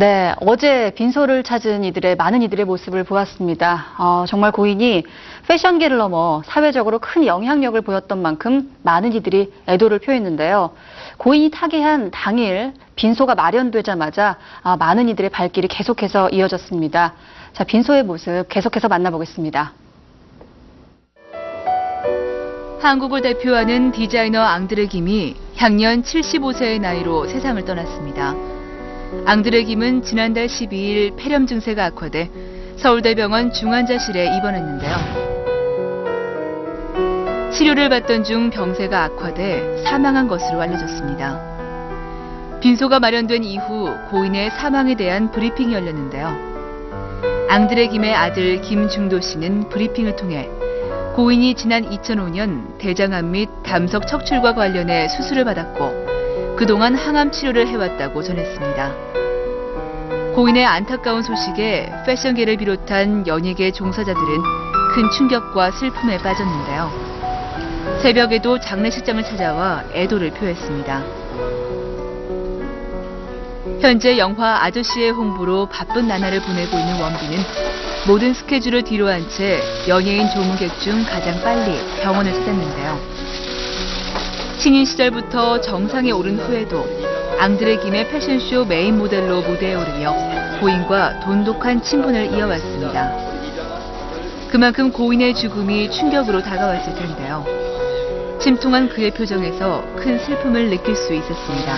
네, 어제 빈소를 찾은 많은 이들의 모습을 보았습니다. 정말 고인이 패션계를 넘어 사회적으로 큰 영향력을 보였던 만큼 많은 이들이 애도를 표했는데요. 고인이 타계한 당일 빈소가 마련되자마자 많은 이들의 발길이 계속해서 이어졌습니다. 자, 빈소의 모습 계속해서 만나보겠습니다. 한국을 대표하는 디자이너 앙드레 김이 향년 75세의 나이로 세상을 떠났습니다. 앙드레 김은 지난달 12일 폐렴 증세가 악화돼 서울대병원 중환자실에 입원했는데요. 치료를 받던 중 병세가 악화돼 사망한 것으로 알려졌습니다. 빈소가 마련된 이후 고인의 사망에 대한 브리핑이 열렸는데요. 앙드레 김의 아들 김중도 씨는 브리핑을 통해 고인이 지난 2005년 대장암 및 담석 척출과 관련해 수술을 받았고 그동안 항암 치료를 해왔다고 전했습니다. 고인의 안타까운 소식에 패션계를 비롯한 연예계 종사자들은 큰 충격과 슬픔에 빠졌는데요. 새벽에도 장례식장을 찾아와 애도를 표했습니다. 현재 영화 아저씨의 홍보로 바쁜 나날을 보내고 있는 원빈은 모든 스케줄을 뒤로한 채 연예인 조문객 중 가장 빨리 병원을 찾았는데요. 신인 시절부터 정상에 오른 후에도 앙드레 김의 패션쇼 메인 모델로 무대에 오르며 고인과 돈독한 친분을 이어왔습니다. 그만큼 고인의 죽음이 충격으로 다가왔을 텐데요. 침통한 그의 표정에서 큰 슬픔을 느낄 수 있었습니다.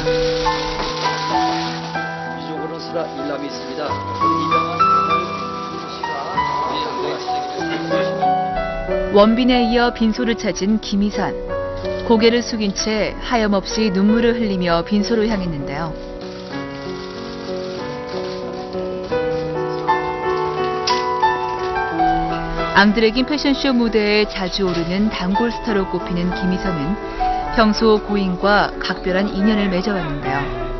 이쪽으로 쓰라 일남이 있습니다. 원빈에 이어 빈소를 찾은 김희선. 고개를 숙인 채 하염없이 눈물을 흘리며 빈소로 향했는데요. 앙드레 김 패션쇼 무대에 자주 오르는 단골 스타로 꼽히는 김희선은 평소 고인과 각별한 인연을 맺어왔는데요.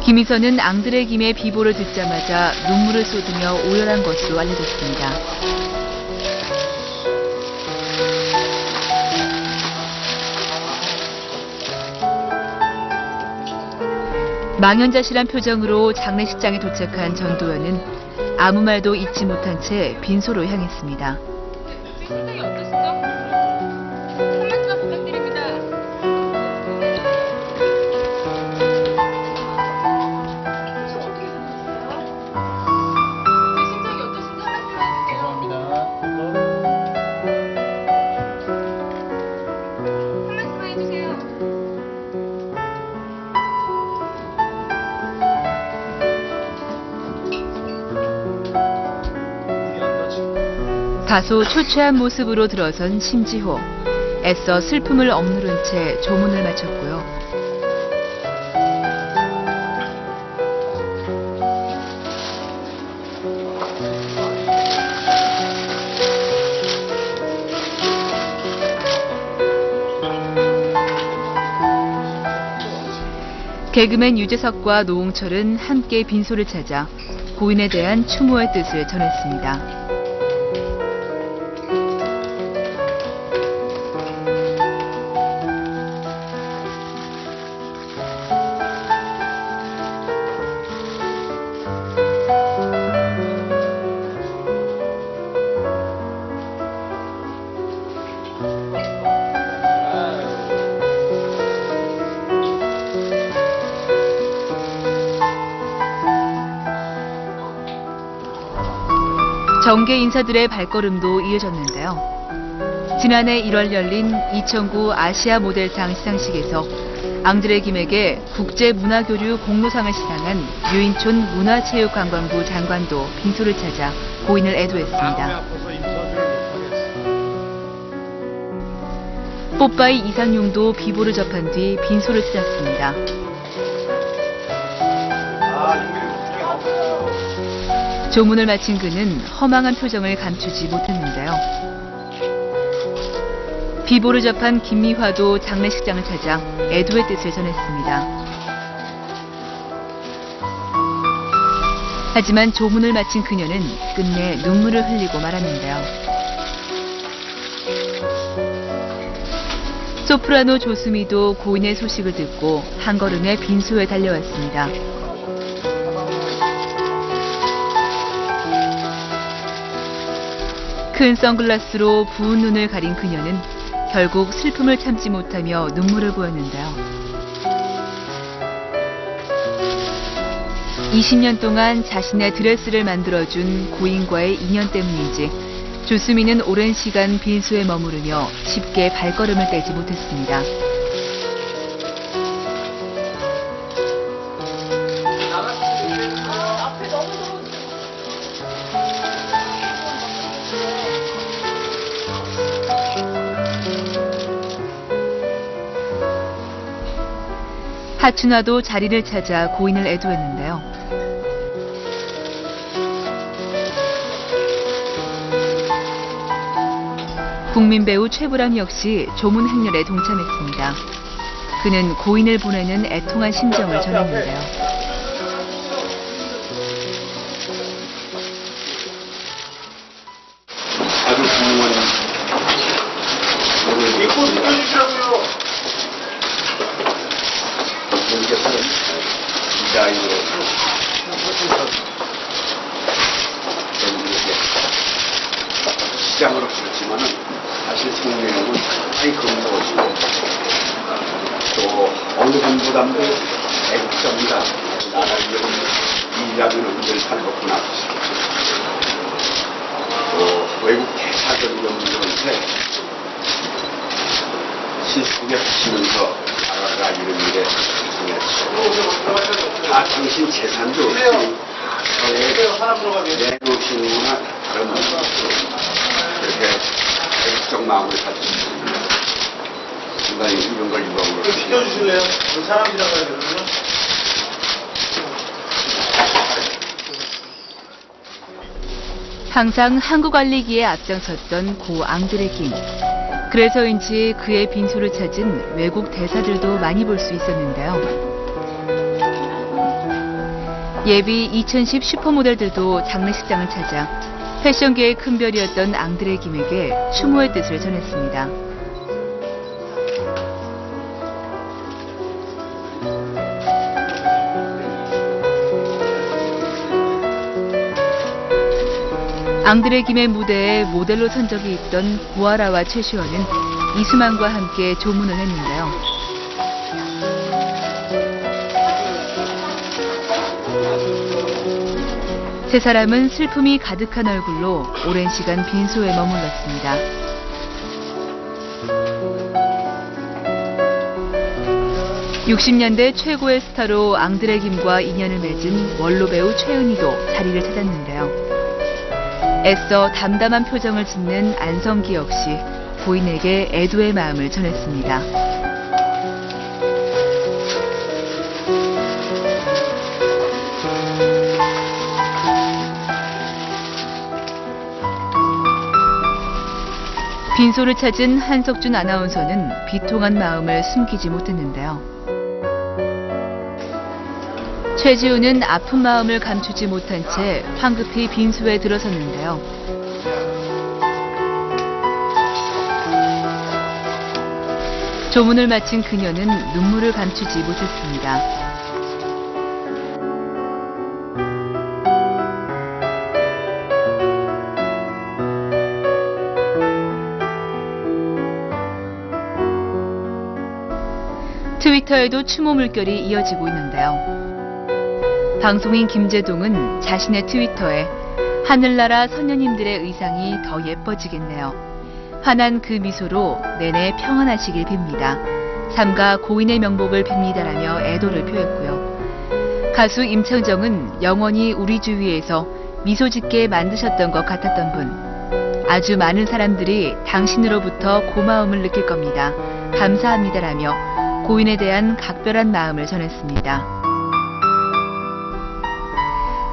김희선은 앙드레 김의 비보를 듣자마자 눈물을 쏟으며 오열한 것으로 알려졌습니다. 망연자실한 표정으로 장례식장에 도착한 전도연은 아무 말도 잊지 못한 채 빈소로 향했습니다. 심정이 어떠시죠? 한 말씀 부탁드립니다. 다소 초췌한 모습으로 들어선 심지호. 애써 슬픔을 억누른 채 조문을 마쳤고요. 개그맨 유재석과 노홍철은 함께 빈소를 찾아 고인에 대한 추모의 뜻을 전했습니다. 정계 인사들의 발걸음도 이어졌는데요. 지난해 1월 열린 2009 아시아 모델상 시상식에서 앙드레 김에게 국제문화교류 공로상을 시상한 유인촌 문화체육관광부 장관도 빈소를 찾아 고인을 애도했습니다. 뽀빠이 이상용도 비보를 접한 뒤 빈소를 찾았습니다. 조문을 마친 그는 허망한 표정을 감추지 못했는데요. 비보를 접한 김미화도 장례식장을 찾아 애도의 뜻을 전했습니다. 하지만 조문을 마친 그녀는 끝내 눈물을 흘리고 말았는데요. 소프라노 조수미도 고인의 소식을 듣고 한 걸음에 빈소에 달려왔습니다. 큰 선글라스로 부은 눈을 가린 그녀는 결국 슬픔을 참지 못하며 눈물을 보였는데요. 20년 동안 자신의 드레스를 만들어준 고인과의 인연 때문인지 조수미는 오랜 시간 빈소에 머무르며 쉽게 발걸음을 떼지 못했습니다. 하춘화도 자리를 찾아 고인을 애도했는데요. 국민 배우 최불암 역시 조문 행렬에 동참했습니다. 그는 고인을 보내는 애통한 심정을 전했는데요. 아주 훌륭한 노래를 입고 해주시라고요. 여기서는 디자인으로 시장으로 그렇지만은 사실 성명은 상당히 근거지고 또 어느 분보다도 애국자입니다. 나라를 위해 일하면 늘 살겠구나. 또 외국 대사들 이런 분들한테 실속에 붙이면서 나라가 이런 일에 고생했죠. 아, 당신 재산도 없이 사회에 내놓으시는구나 다름없어. 그렇게 애국적 마음을 가지셨습니다. 순간에 이런 걸 유방으로 시켜주실래요? 사람이라고 해야 되거든요. 항상 항구 관리기에 앞장섰던 고 앙드레김. 그래서인지 그의 빈소를 찾은 외국 대사들도 많이 볼 수 있었는데요. 예비 2010 슈퍼모델들도 장례식장을 찾아 패션계의 큰별이었던 앙드레김에게 추모의 뜻을 전했습니다. 앙드레김의 무대에 모델로 선 적이 있던 고아라와 최시원은 이수만과 함께 조문을 했는데요. 세 사람은 슬픔이 가득한 얼굴로 오랜 시간 빈소에 머물렀습니다. (60년대) 최고의 스타로 앙드레김과 인연을 맺은 원로 배우 최은희도 자리를 찾았는데요. 애써 담담한 표정을 짓는 안성기 역시 고인에게 애도의 마음을 전했습니다. 빈소를 찾은 한석준 아나운서는 비통한 마음을 숨기지 못했는데요. 최지우는 아픈 마음을 감추지 못한 채 황급히 빈소에 들어섰는데요. 조문을 마친 그녀는 눈물을 감추지 못했습니다. 트위터에도 추모 물결이 이어지고 있는데요. 방송인 김재동은 자신의 트위터에 하늘나라 선녀님들의 의상이 더 예뻐지겠네요. 환한 그 미소로 내내 평안하시길 빕니다. 삼가 고인의 명복을 빕니다라며 애도를 표했고요. 가수 임창정은 영원히 우리 주위에서 미소 짓게 만드셨던 것 같았던 분. 아주 많은 사람들이 당신으로부터 고마움을 느낄 겁니다. 감사합니다라며 고인에 대한 각별한 마음을 전했습니다.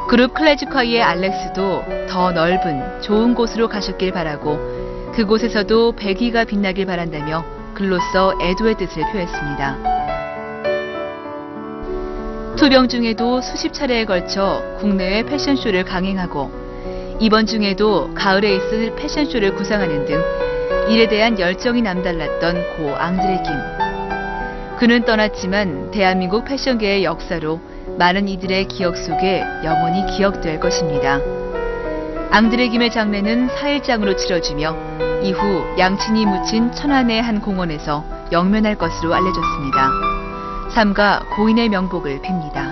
그룹 클래식화이의 알렉스도 더 넓은 좋은 곳으로 가셨길 바라고 그곳에서도 백위가 빛나길 바란다며 글로써 애도의 뜻을 표했습니다. 투병 중에도 수십 차례에 걸쳐 국내외 패션쇼를 강행하고 이번 중에도 가을에 있을 패션쇼를 구상하는 등 일에 대한 열정이 남달랐던 고 앙드레 김. 그는 떠났지만 대한민국 패션계의 역사로 많은 이들의 기억 속에 영원히 기억될 것입니다. 앙드레 김의 장례는 4일장으로 치러지며 이후 양친이 묻힌 천안의 한 공원에서 영면할 것으로 알려졌습니다. 삼가 고인의 명복을 빕니다.